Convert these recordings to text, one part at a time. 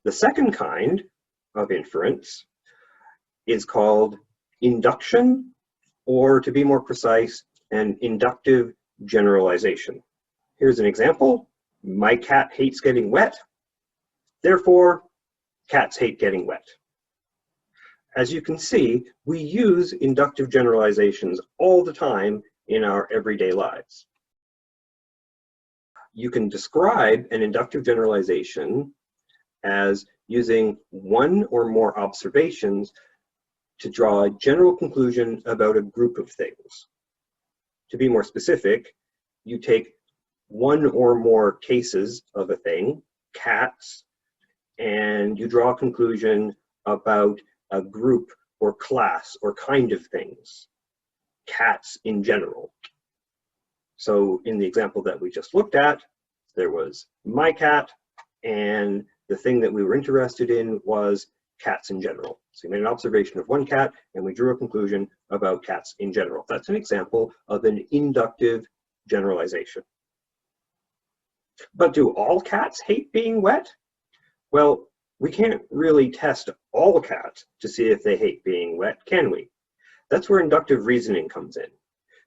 The second kind of inference is called induction, or to be more precise, an inductive generalization. Here's an example. My cat hates getting wet, therefore cats hate getting wet. As you can see, we use inductive generalizations all the time in our everyday lives. You can describe an inductive generalization as using one or more observations to draw a general conclusion about a group of things. To be more specific, you take one or more cases of a thing, cats, and you draw a conclusion about a group or class or kind of things, cats in general. So in the example that we just looked at, there was my cat, and the thing that we were interested in was cats in general. So we made an observation of one cat, and we drew a conclusion about cats in general. That's an example of an inductive generalization. But do all cats hate being wet? Well, we can't really test all cats to see if they hate being wet, can we? That's where inductive reasoning comes in.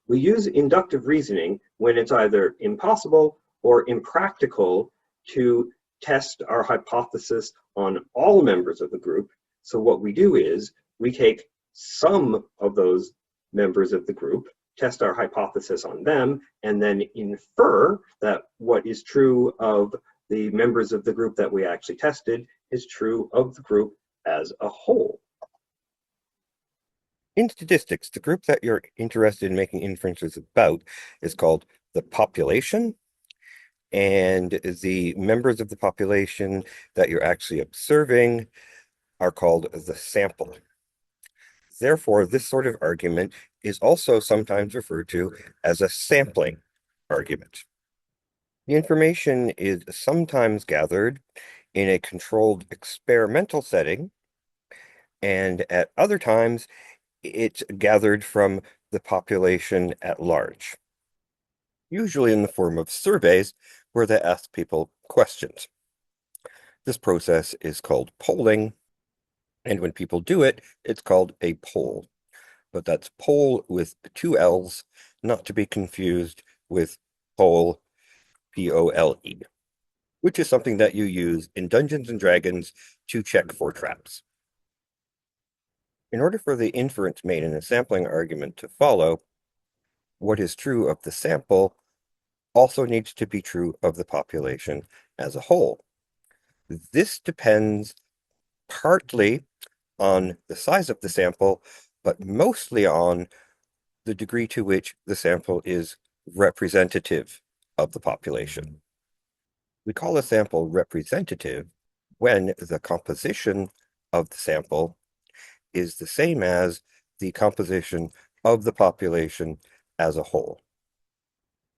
We use inductive reasoning when it's either impossible or impractical to test our hypothesis on all members of the group. So what we do is we take some of those members of the group, test our hypothesis on them, and then infer that what is true of the members of the group that we actually tested is true of the group as a whole. In statistics, the group that you're interested in making inferences about is called the population, and the members of the population that you're actually observing are called the sample. Therefore, this sort of argument is also sometimes referred to as a sampling argument. The information is sometimes gathered in a controlled experimental setting, and at other times, it's gathered from the population at large, usually in the form of surveys where they ask people questions. This process is called polling, and when people do it, it's called a poll. But that's poll with two L's, not to be confused with poll, P-O-L-E, which is something that you use in Dungeons and Dragons to check for traps. In order for the inference made in a sampling argument to follow, what is true of the sample also needs to be true of the population as a whole. This depends partly on the size of the sample, but mostly on the degree to which the sample is representative of the population. We call a sample representative when the composition of the sample is the same as the composition of the population as a whole.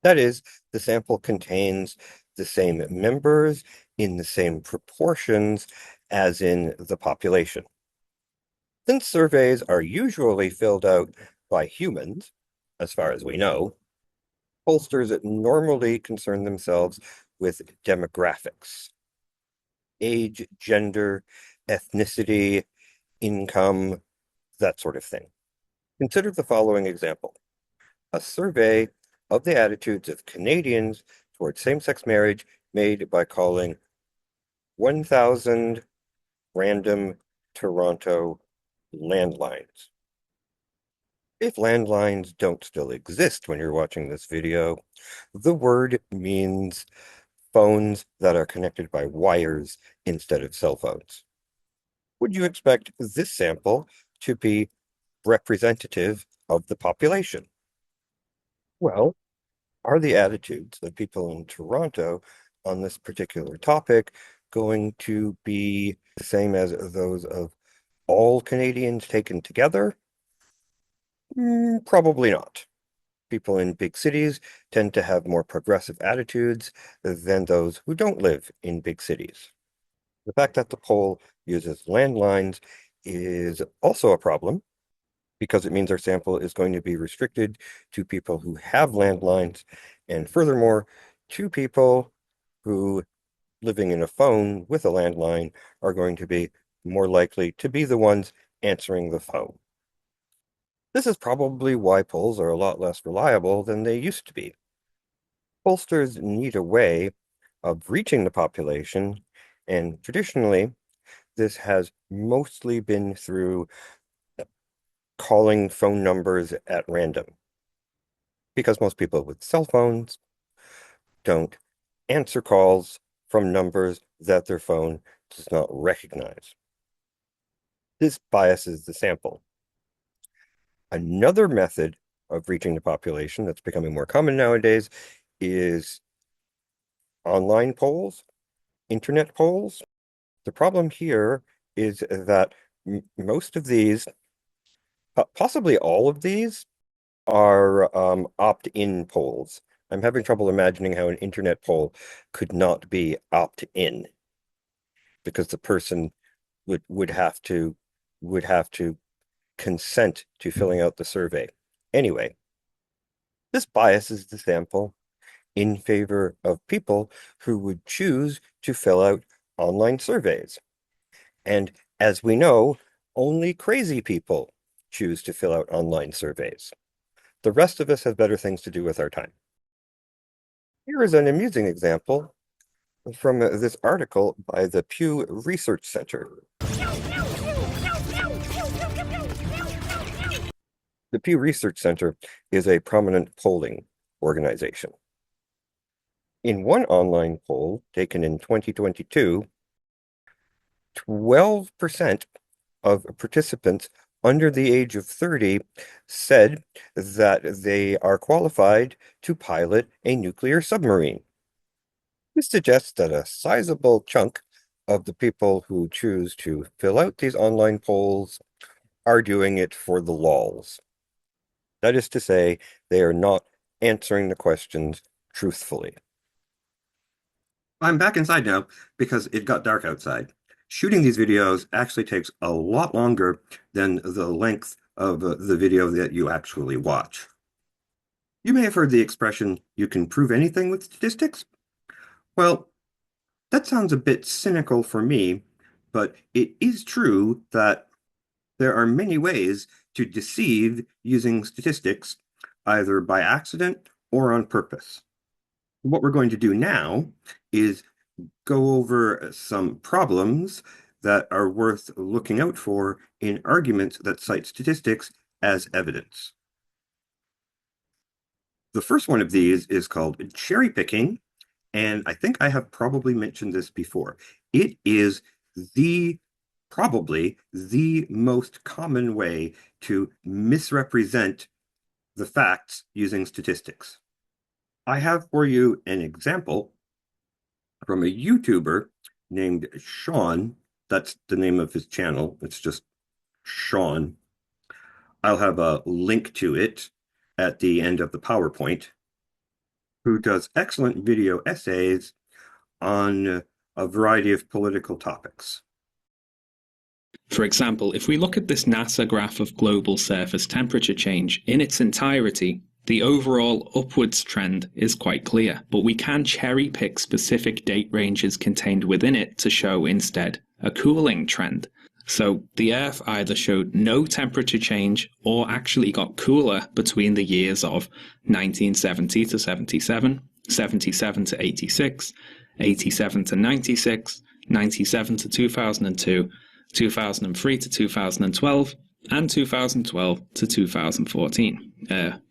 That is, the sample contains the same members in the same proportions as in the population. Since surveys are usually filled out by humans, as far as we know, pollsters normally concern themselves with demographics, age, gender, ethnicity, income, that sort of thing. Consider the following example. A survey of the attitudes of Canadians towards same-sex marriage made by calling 1,000 random Toronto landlines. If landlines don't still exist when you're watching this video, the word means phones that are connected by wires instead of cell phones. Would you expect this sample to be representative of the population? Well, are the attitudes of people in Toronto on this particular topic going to be the same as those of all Canadians taken together? Probably not. People in big cities tend to have more progressive attitudes than those who don't live in big cities. The fact that the poll uses landlines is also a problem because it means our sample is going to be restricted to people who have landlines, and furthermore, to people who living in a phone with a landline are going to be more likely to be the ones answering the phone. This is probably why polls are a lot less reliable than they used to be. Pollsters need a way of reaching the population, and traditionally, this has mostly been through calling phone numbers at random, because most people with cell phones don't answer calls from numbers that their phone does not recognize. This biases the sample. Another method of reaching the population that's becoming more common nowadays is online polls, internet polls. The problem here is that most of these, possibly all of these, are opt-in polls. I'm having trouble imagining how an internet poll could not be opt-in, because the person would have to consent to filling out the survey. Anyway, this biases the sample in favor of people who would choose to fill out online surveys. And as we know, only crazy people choose to fill out online surveys. The rest of us have better things to do with our time. Here is an amusing example from this article by the Pew Research Center. The Pew Research Center is a prominent polling organization. In one online poll taken in 2022, 12% of participants under the age of 30 said that they are qualified to pilot a nuclear submarine. This suggests that a sizable chunk of the people who choose to fill out these online polls are doing it for the lols. That is to say, they are not answering the questions truthfully. I'm back inside now because it got dark outside. Shooting these videos actually takes a lot longer than the length of the video that you actually watch. You may have heard the expression, "you can prove anything with statistics." Well, that sounds a bit cynical for me, but it is true that there are many ways to deceive using statistics, either by accident or on purpose. What we're going to do now is go over some problems that are worth looking out for in arguments that cite statistics as evidence. The first one of these is called cherry picking, and I think I have probably mentioned this before. It is probably the most common way to misrepresent the facts using statistics. I have for you an example from a YouTuber named Sean. That's the name of his channel. It's just Sean. I'll have a link to it at the end of the PowerPoint, who does excellent video essays on a variety of political topics. For example, if we look at this NASA graph of global surface temperature change in its entirety, the overall upwards trend is quite clear, but we can cherry pick specific date ranges contained within it to show instead a cooling trend. So the Earth either showed no temperature change or actually got cooler between the years of 1970 to 77, 77 to 86, 87 to 96, 97 to 2002, 2003 to 2012, and 2012 to 2014.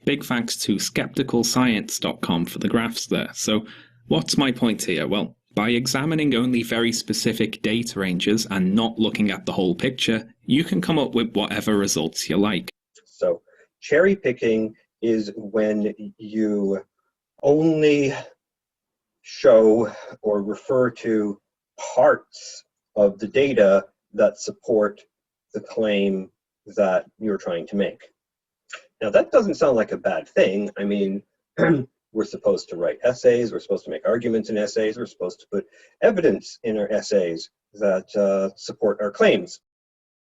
Big thanks to skepticalscience.com for the graphs there. So what's my point here? Well, by examining only very specific data ranges and not looking at the whole picture, you can come up with whatever results you like. So cherry picking is when you only show or refer to parts of the data that support the claim that you're trying to make. Now, that doesn't sound like a bad thing. I mean, we're supposed to write essays, we're supposed to make arguments in essays, we're supposed to put evidence in our essays that support our claims.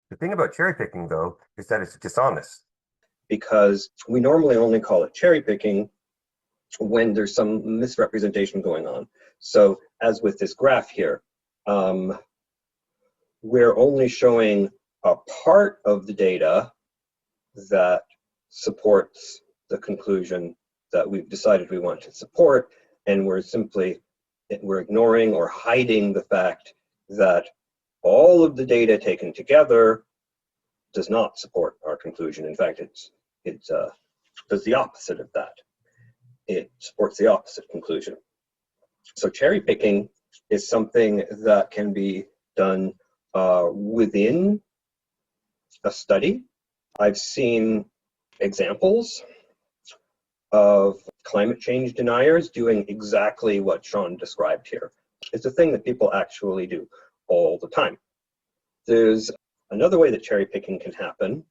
The thing about cherry picking, though, is that it's dishonest. Because we normally only call it cherry picking when there's some misrepresentation going on. So as with this graph here, we're only showing a part of the data that supports the conclusion that we've decided we want to support, and we're ignoring or hiding the fact that all of the data taken together does not support our conclusion. In fact, it does the opposite of that. It supports the opposite conclusion. So cherry picking is something that can be done within a study. I've seen examples of climate change deniers doing exactly what Sean described here. It's a thing that people actually do all the time. There's another way that cherry picking can happen,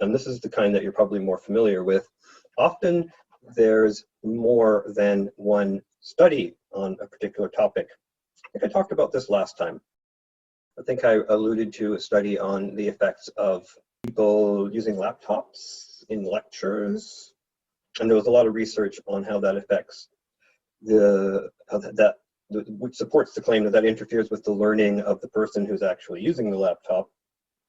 and this is the kind that you're probably more familiar with. Often there's more than one study on a particular topic. I think I talked about this last time. I think I alluded to a study on the effects of people using laptops in lectures, and there was a lot of research on how that affects which supports the claim that interferes with the learning of the person who's actually using the laptop,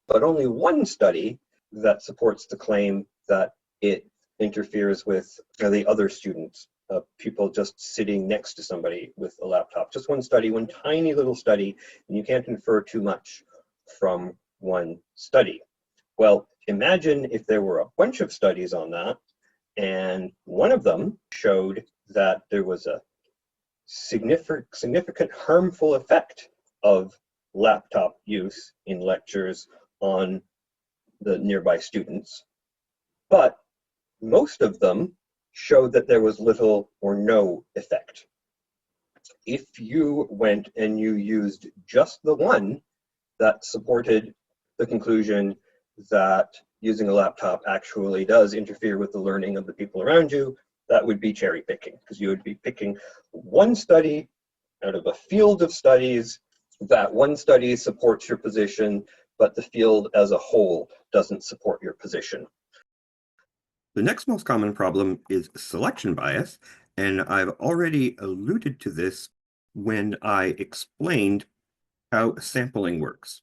but only one study that supports the claim that it interferes with the other students, people just sitting next to somebody with a laptop. Just one study, one tiny little study, and you can't infer too much from one study. Well, imagine if there were a bunch of studies on that, and one of them showed that there was a significant harmful effect of laptop use in lectures on the nearby students, but most of them showed that there was little or no effect. If you went and you used just the one that supported the conclusion that using a laptop actually does interfere with the learning of the people around you, that would be cherry picking, because you would be picking one study out of a field of studies. That one study supports your position, but the field as a whole doesn't support your position. The next most common problem is selection bias, and I've already alluded to this when I explained how sampling works.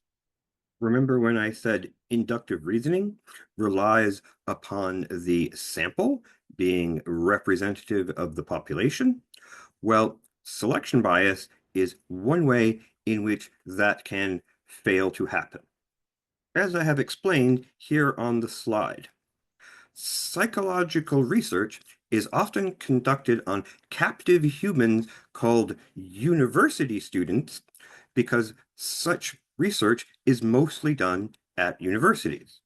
Remember when I said inductive reasoning relies upon the sample being representative of the population? Well, selection bias is one way in which that can fail to happen. As I have explained here on the slide, psychological research is often conducted on captive humans called university students because such research is mostly done at universities.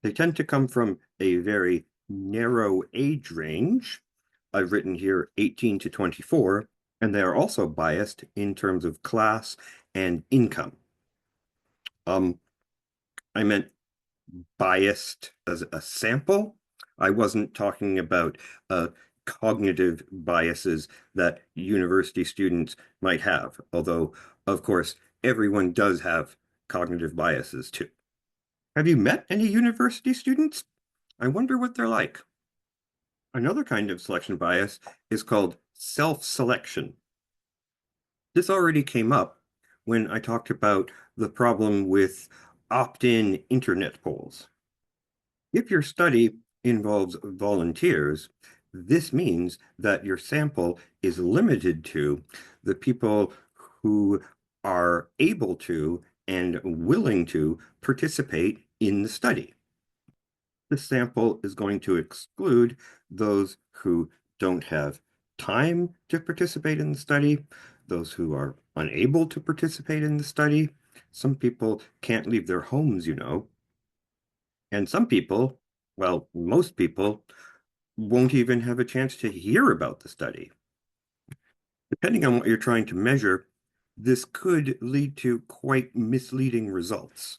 They tend to come from a very narrow age range. I've written here 18 to 24, and they are also biased in terms of class and income. I meant biased as a sample. I wasn't talking about cognitive biases that university students might have, although, of course, everyone does have cognitive biases too. Have you met any university students? I wonder what they're like. Another kind of selection bias is called self-selection. This already came up when I talked about the problem with opt-in internet polls. If your study involves volunteers, this means that your sample is limited to the people who are able to and willing to participate in the study. The sample is going to exclude those who don't have time to participate in the study, those who are unable to participate in the study. Some people can't leave their homes, you know. And some people, well, most people, won't even have a chance to hear about the study. Depending on what you're trying to measure, this could lead to quite misleading results.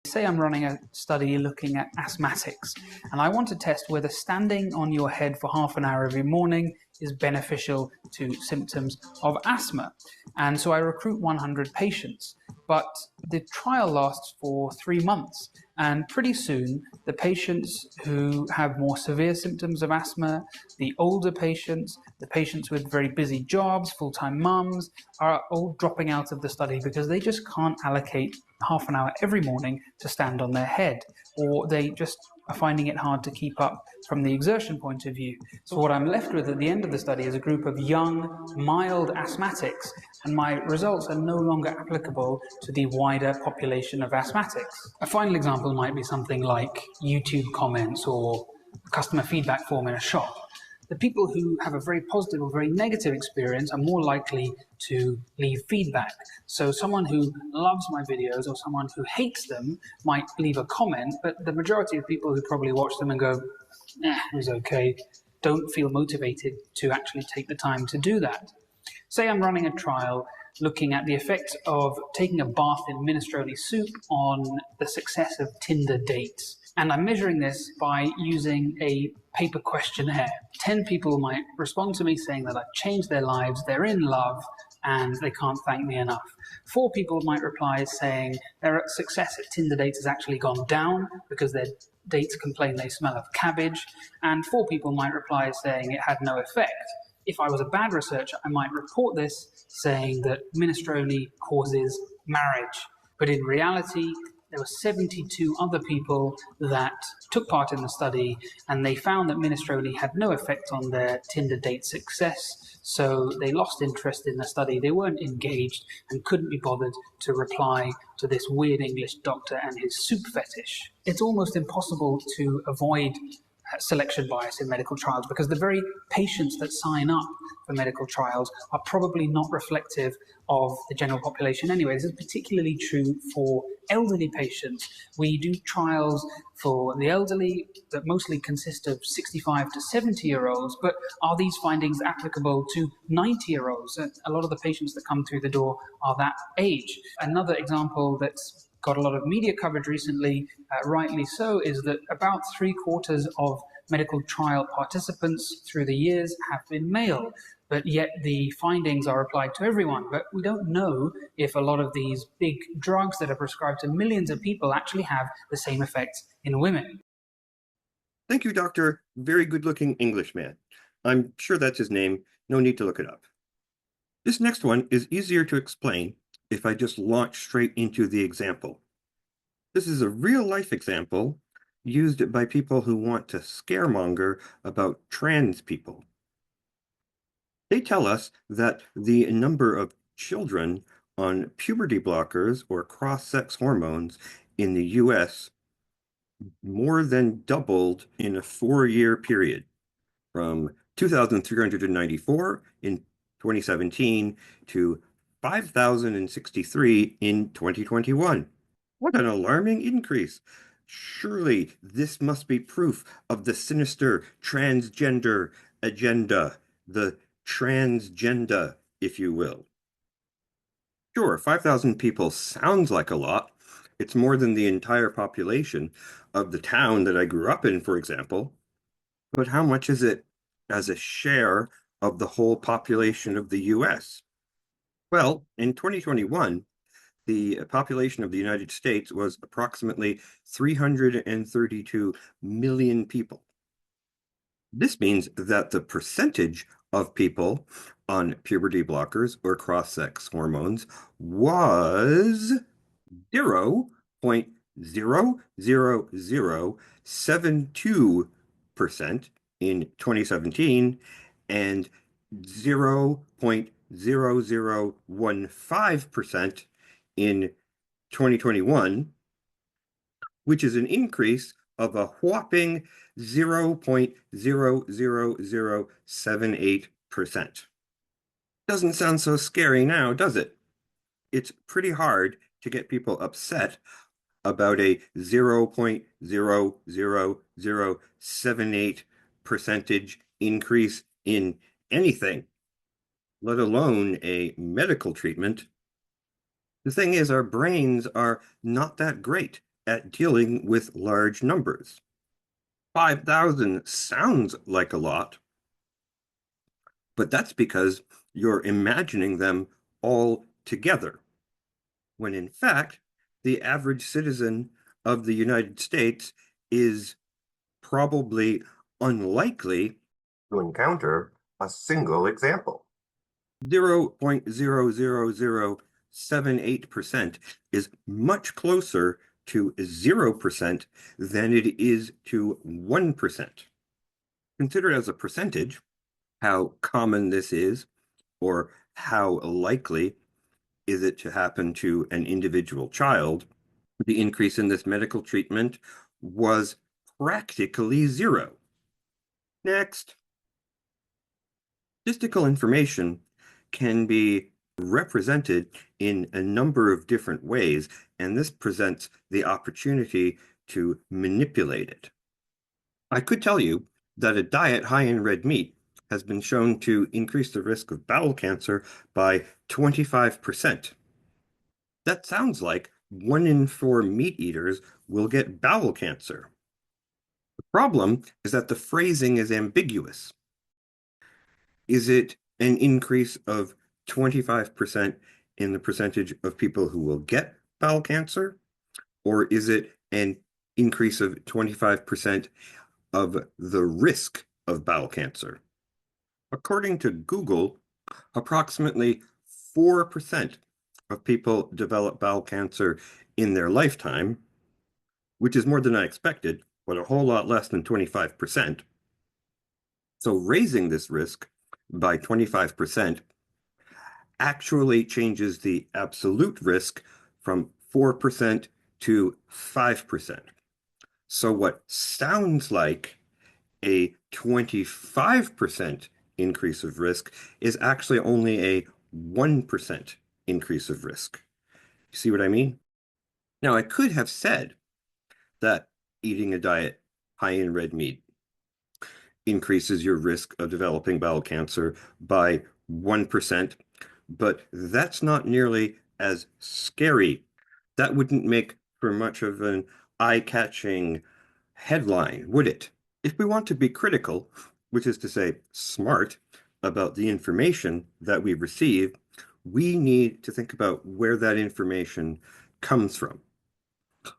Say I'm running a study looking at asthmatics, and I want to test whether standing on your head for half an hour every morning is beneficial to symptoms of asthma. And so I recruit 100 patients, but the trial lasts for 3 months. And pretty soon, the patients who have more severe symptoms of asthma, the older patients, the patients with very busy jobs, full-time mums, are all dropping out of the study because they just can't allocate half an hour every morning to stand on their head, or they just are finding it hard to keep up from the exertion point of view. So what I'm left with at the end of the study is a group of young, mild asthmatics, and my results are no longer applicable to the wider population of asthmatics. A final example might be something like YouTube comments or a customer feedback form in a shop. The people who have a very positive or very negative experience are more likely to leave feedback. So someone who loves my videos or someone who hates them might leave a comment, but the majority of people who probably watch them and go, it was okay, don't feel motivated to actually take the time to do that. Say I'm running a trial looking at the effect of taking a bath in minestrone soup on the success of Tinder dates. And I'm measuring this by using a paper questionnaire. 10 people might respond to me saying that I've changed their lives, they're in love, and they can't thank me enough. 4 people might reply saying their success at Tinder dates has actually gone down because their dates complain they smell of cabbage. And 4 people might reply saying it had no effect. If I was a bad researcher, I might report this saying that minestrone causes marriage. But in reality, there were 72 other people that took part in the study, and they found that minestrone had no effect on their Tinder date success, so they lost interest in the study. They weren't engaged and couldn't be bothered to reply to this weird English doctor and his soup fetish. It's almost impossible to avoid selection bias in medical trials because the very patients that sign up for medical trials are probably not reflective of the general population anyway. This is particularly true for elderly patients. We do trials for the elderly that mostly consist of 65 to 70-year-olds, but are these findings applicable to 90-year-olds? A lot of the patients that come through the door are that age. Another example that's got a lot of media coverage recently, rightly so, is that about 3/4 of medical trial participants through the years have been male, but yet the findings are applied to everyone. But we don't know if a lot of these big drugs that are prescribed to millions of people actually have the same effects in women. Thank you, Doctor. Very good-looking Englishman. I'm sure that's his name. No need to look it up. This next one is easier to explain if I just launch straight into the example. This is a real-life example used by people who want to scaremonger about trans people. They tell us that the number of children on puberty blockers or cross-sex hormones in the US more than doubled in a 4-year period, from 2,394 in 2017 to 5,063 in 2021. What an alarming increase. Surely this must be proof of the sinister transgender agenda, the transgender, if you will. Sure, 5,000 people sounds like a lot. It's more than the entire population of the town that I grew up in, for example. But how much is it as a share of the whole population of the US? Well, in 2021, the population of the United States was approximately 332 million people. This means that the percentage of people on puberty blockers or cross-sex hormones was 0.00072% in 2017 and 0.0015% in 2021, which is an increase of a whopping 0.00078%. Doesn't sound so scary now, does it? It's pretty hard to get people upset about a 0.00078% increase in anything, let alone a medical treatment. The thing is, our brains are not that great at dealing with large numbers. 5,000 sounds like a lot, but that's because you're imagining them all together, when in fact, the average citizen of the United States is probably unlikely to encounter a single example. 0.00078% is much closer to 0% than it is to 1%. Considered as a percentage, how common this is, or how likely is it to happen to an individual child, the increase in this medical treatment was practically zero. Next. Statistical information can be represented in a number of different ways, and this presents the opportunity to manipulate it. I could tell you that a diet high in red meat has been shown to increase the risk of bowel cancer by 25%. That sounds like 1 in 4 meat eaters will get bowel cancer. The problem is that the phrasing is ambiguous. Is it an increase of 25% in the percentage of people who will get bowel cancer? Or is it an increase of 25% of the risk of bowel cancer? According to Google, approximately 4% of people develop bowel cancer in their lifetime, which is more than I expected, but a whole lot less than 25%. So raising this risk by 25% actually changes the absolute risk from 4% to 5%. So what sounds like a 25% increase of risk is actually only a 1% increase of risk. You see what I mean? Now, I could have said that eating a diet high in red meat increases your risk of developing bowel cancer by 1%, but that's not nearly as scary. That wouldn't make for much of an eye-catching headline, would it? If we want to be critical, which is to say smart, about the information that we receive, we need to think about where that information comes from.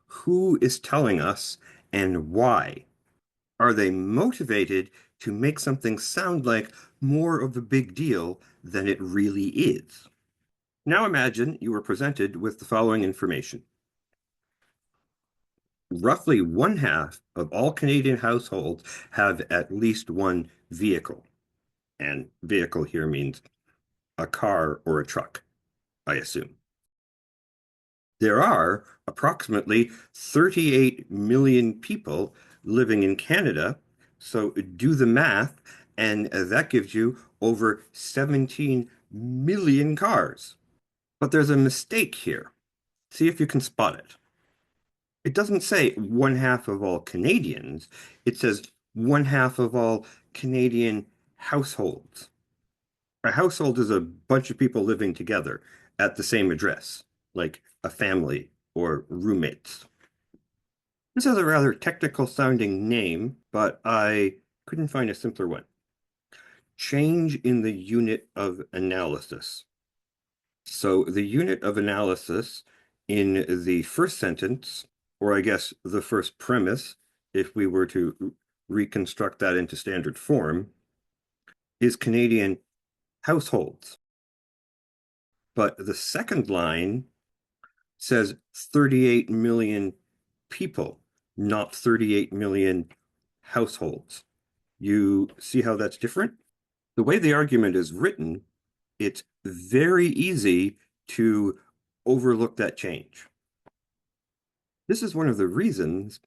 Who is telling us and why? Are they motivated to make something sound like more of a big deal than it really is? Now imagine you were presented with the following information. Roughly 1/2 of all Canadian households have at least one vehicle. And vehicle here means a car or a truck, I assume. There are approximately 38 million people living in Canada, so do the math, and that gives you over 17 million cars. But there's a mistake here. See if you can spot it. It doesn't say 1/2 of all Canadians. It says 1/2 of all Canadian households. A household is a bunch of people living together at the same address, like a family or roommates. This has a rather technical sounding name, but I couldn't find a simpler one. Change in the unit of analysis. So the unit of analysis in the first sentence, or I guess the first premise, if we were to reconstruct that into standard form, is Canadian households. But the second line says 38 million people, not 38 million households. You see how that's different? The way the argument is written, it's very easy to overlook that change. This is one of the reasons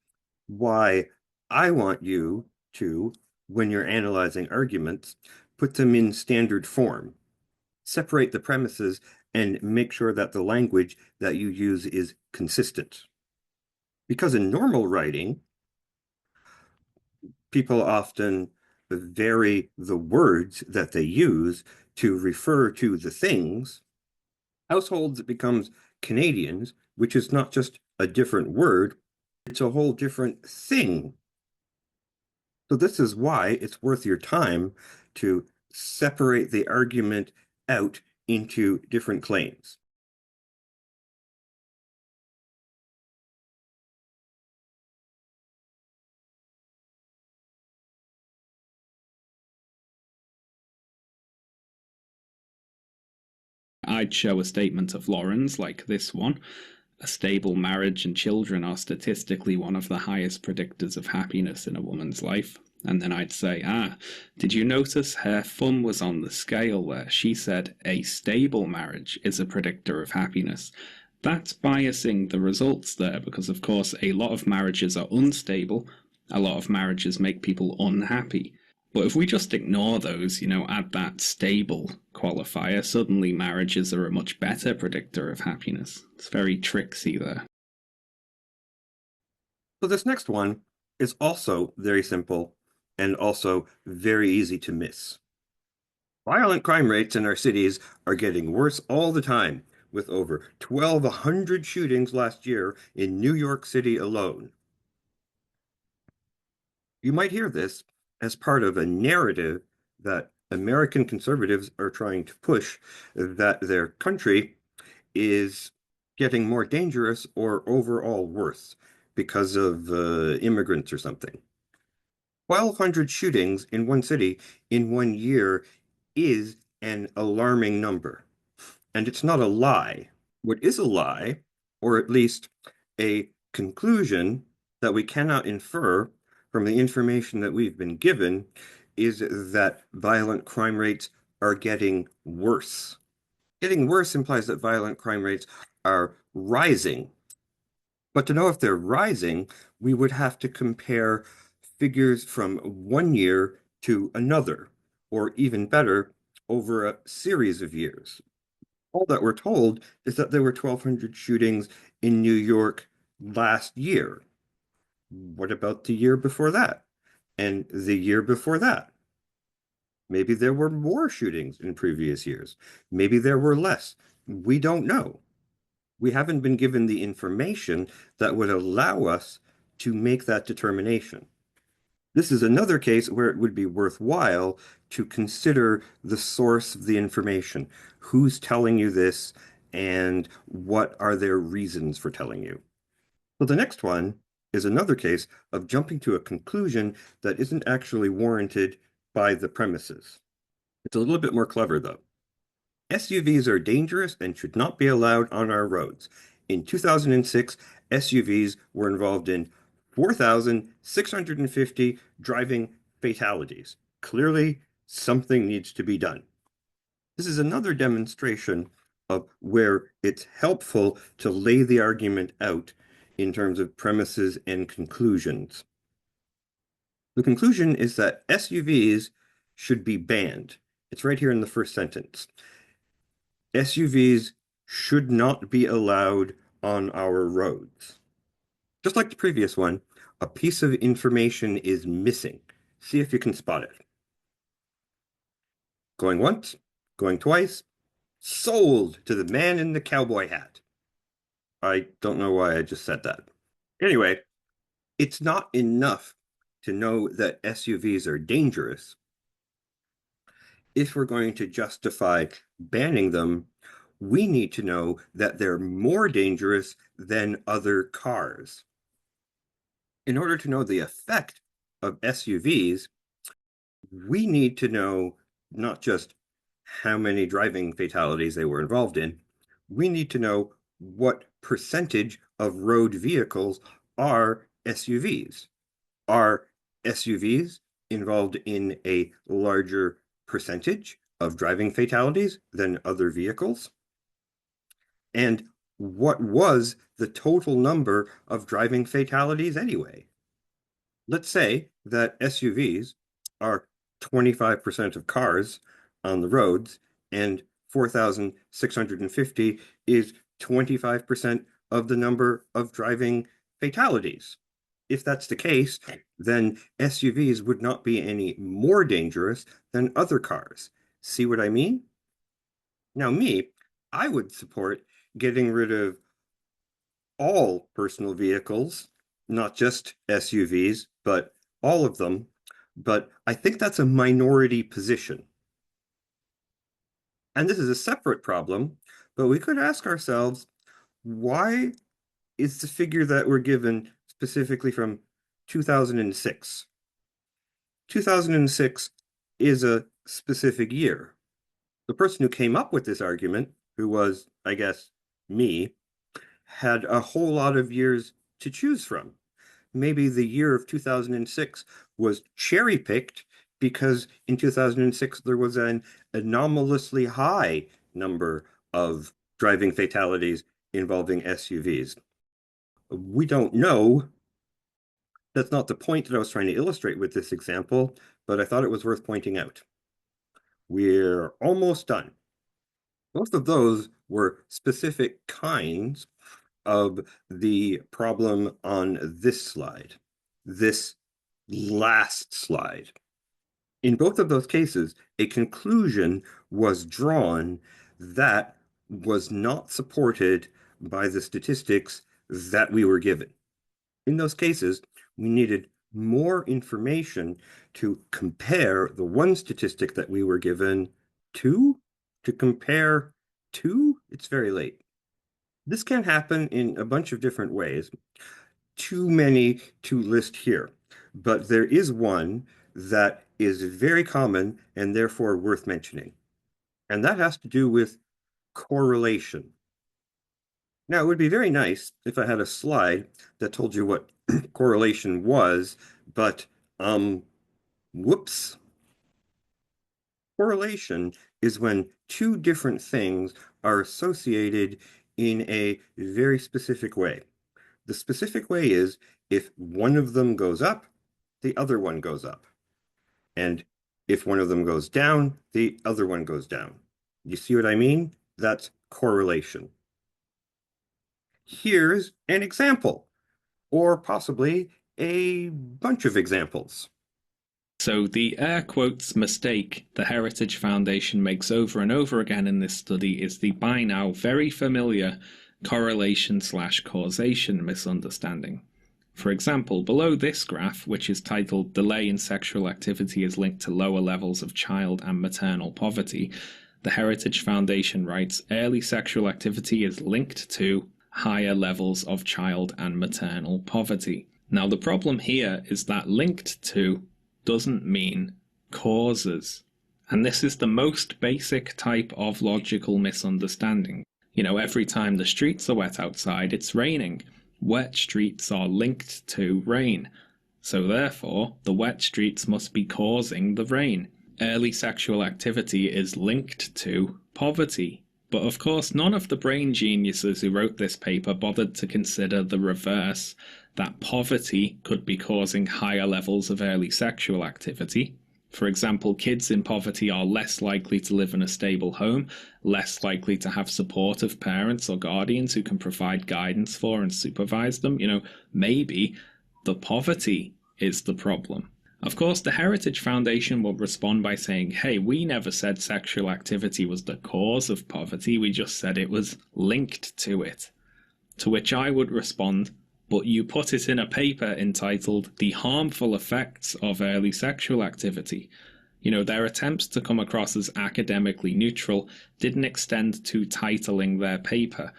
why I want you to, when you're analyzing arguments, put them in standard form. Separate the premises and make sure that the language that you use is consistent. Because in normal writing, people often vary the words that they use to refer to the things. Households becomes Canadians, which is not just a different word, it's a whole different thing. So this is why it's worth your time to separate the argument out into different claims. I'd show a statement of Lauren's like this one. A stable marriage and children are statistically one of the highest predictors of happiness in a woman's life. And then I'd say, did you notice her thumb was on the scale there? She said a stable marriage is a predictor of happiness. That's biasing the results there because, of course, a lot of marriages are unstable. A lot of marriages make people unhappy. But if we just ignore those, add that stable qualifier, suddenly marriages are a much better predictor of happiness. It's very tricksy there. So this next one is also very simple and also very easy to miss. Violent crime rates in our cities are getting worse all the time, with over 1,200 shootings last year in New York City alone. You might hear this as part of a narrative that American conservatives are trying to push, that their country is getting more dangerous or overall worse because of immigrants or something. 1,200 shootings in one city in 1 year is an alarming number. And it's not a lie. What is a lie, or at least a conclusion that we cannot infer from the information that we've been given, is that violent crime rates are getting worse. Getting worse implies that violent crime rates are rising. But to know if they're rising, we would have to compare figures from 1 year to another, or even better, over a series of years. All that we're told is that there were 1,200 shootings in New York last year. What about the year before that? And the year before that? Maybe there were more shootings in previous years. Maybe there were less. We don't know. We haven't been given the information that would allow us to make that determination. This is another case where it would be worthwhile to consider the source of the information. Who's telling you this, and what are their reasons for telling you? So the next one is another case of jumping to a conclusion that isn't actually warranted by the premises. It's a little bit more clever, though. SUVs are dangerous and should not be allowed on our roads. In 2006, SUVs were involved in 4,650 driving fatalities. Clearly, something needs to be done. This is another demonstration of where it's helpful to lay the argument out in terms of premises and conclusions. The conclusion is that SUVs should be banned. It's right here in the first sentence. SUVs should not be allowed on our roads. Just like the previous one, a piece of information is missing. See if you can spot it. Going once, going twice, sold to the man in the cowboy hat. I don't know why I just said that. Anyway, it's not enough to know that SUVs are dangerous. If we're going to justify banning them, we need to know that they're more dangerous than other cars. In order to know the effect of SUVs, we need to know not just how many driving fatalities they were involved in, we need to know what percentage of road vehicles are SUVs. Are SUVs involved in a larger percentage of driving fatalities than other vehicles? And what was the total number of driving fatalities anyway? Let's say that SUVs are 25% of cars on the roads, and 4,650 is 25% of the number of driving fatalities. If that's the case, then SUVs would not be any more dangerous than other cars. See what I mean? Now, I would support getting rid of all personal vehicles, not just SUVs, but all of them. But I think that's a minority position. And this is a separate problem, but we could ask ourselves, why is the figure that we're given specifically from 2006? 2006 is a specific year. The person who came up with this argument, who was, I guess, me, had a whole lot of years to choose from. Maybe the year of 2006 was cherry-picked because in 2006 there was an anomalously high number of driving fatalities involving SUVs. We don't know. That's not the point that I was trying to illustrate with this example, but I thought it was worth pointing out. We're almost done. Both of those were specific kinds of the problem on this slide, this last slide. In both of those cases, a conclusion was drawn that was not supported by the statistics that we were given. In those cases, we needed more information to compare the one statistic that we were given to compare to. It's very late. This can happen in a bunch of different ways. Too many to list here, but there is one that is very common and therefore worth mentioning. And that has to do with correlation. Now, it would be very nice if I had a slide that told you what correlation was, but whoops. Correlation is when two different things are associated in a very specific way. The specific way is if one of them goes up, the other one goes up. And if one of them goes down, the other one goes down. You see what I mean? That's correlation. Here's an example, or possibly a bunch of examples. So the air quotes mistake the Heritage Foundation makes over and over again in this study is the by now very familiar correlation/causation misunderstanding. For example, below this graph, which is titled Delay in Sexual Activity is Linked to Lower Levels of Child and Maternal Poverty, the Heritage Foundation writes early sexual activity is linked to higher levels of child and maternal poverty. Now the problem here is that linked to doesn't mean causes. And this is the most basic type of logical misunderstanding. You know, every time the streets are wet outside, it's raining. Wet streets are linked to rain. So therefore, the wet streets must be causing the rain. Early sexual activity is linked to poverty. But of course, none of the brain geniuses who wrote this paper bothered to consider the reverse, that poverty could be causing higher levels of early sexual activity. For example, kids in poverty are less likely to live in a stable home, less likely to have supportive parents or guardians who can provide guidance for and supervise them. You know, maybe the poverty is the problem. Of course, the Heritage Foundation will respond by saying, hey, we never said sexual activity was the cause of poverty, we just said it was linked to it. To which I would respond, but you put it in a paper entitled The Harmful Effects of Early Sexual Activity. You know, their attempts to come across as academically neutral didn't extend to titling their paper.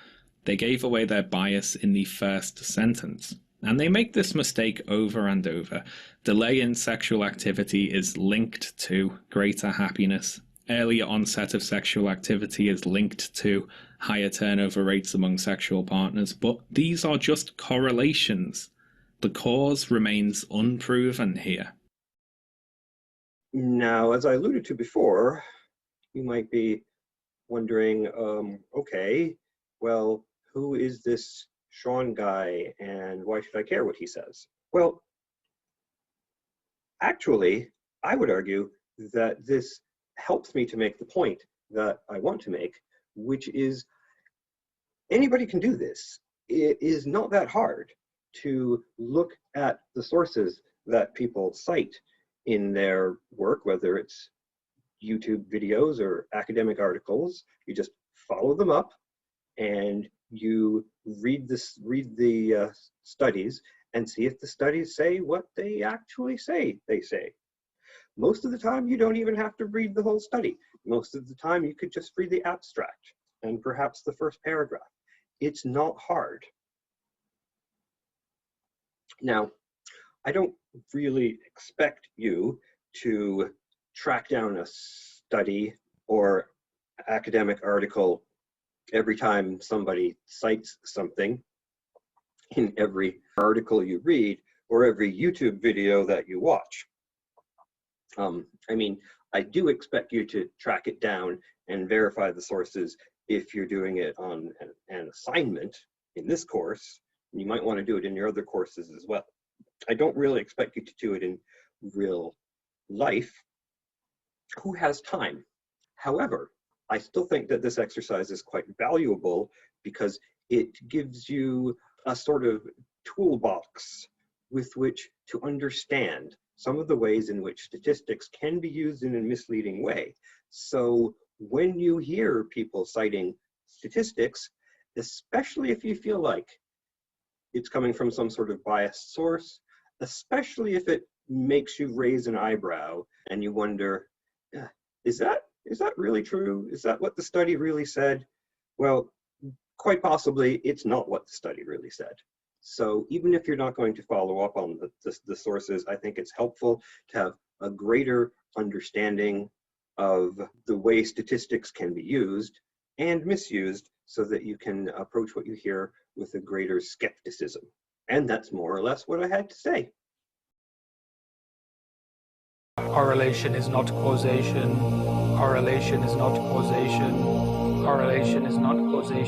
They gave away their bias in the first sentence. And they make this mistake over and over. Delay in sexual activity is linked to greater happiness. Earlier onset of sexual activity is linked to higher turnover rates among sexual partners, but these are just correlations. The cause remains unproven here. Now, as I alluded to before, you might be wondering, okay, well, who is this Sean guy and why should I care what he says? Well, actually, I would argue that this helps me to make the point that I want to make, which is anybody can do this. It is not that hard to look at the sources that people cite in their work, whether it's YouTube videos or academic articles. You just follow them up and you read the studies and see if the studies say what they actually say they say. Most of the time, you don't even have to read the whole study. Most of the time, you could just read the abstract and perhaps the first paragraph. It's not hard. Now, I don't really expect you to track down a study or academic article every time somebody cites something in every article you read or every YouTube video that you watch. I mean, I do expect you to track it down and verify the sources if you're doing it on an assignment in this course. You might want to do it in your other courses as well. I don't really expect you to do it in real life. Who has time? However, I still think that this exercise is quite valuable because it gives you a sort of toolbox with which to understand some of the ways in which statistics can be used in a misleading way. So when you hear people citing statistics, especially if you feel like it's coming from some sort of biased source, especially if it makes you raise an eyebrow and you wonder, is that really true? Is that what the study really said? Well, quite possibly it's not what the study really said. So even if you're not going to follow up on the sources, I think it's helpful to have a greater understanding of the way statistics can be used and misused so that you can approach what you hear with a greater skepticism. And that's more or less what I had to say. Correlation is not causation. Correlation is not causation. Correlation is not causation.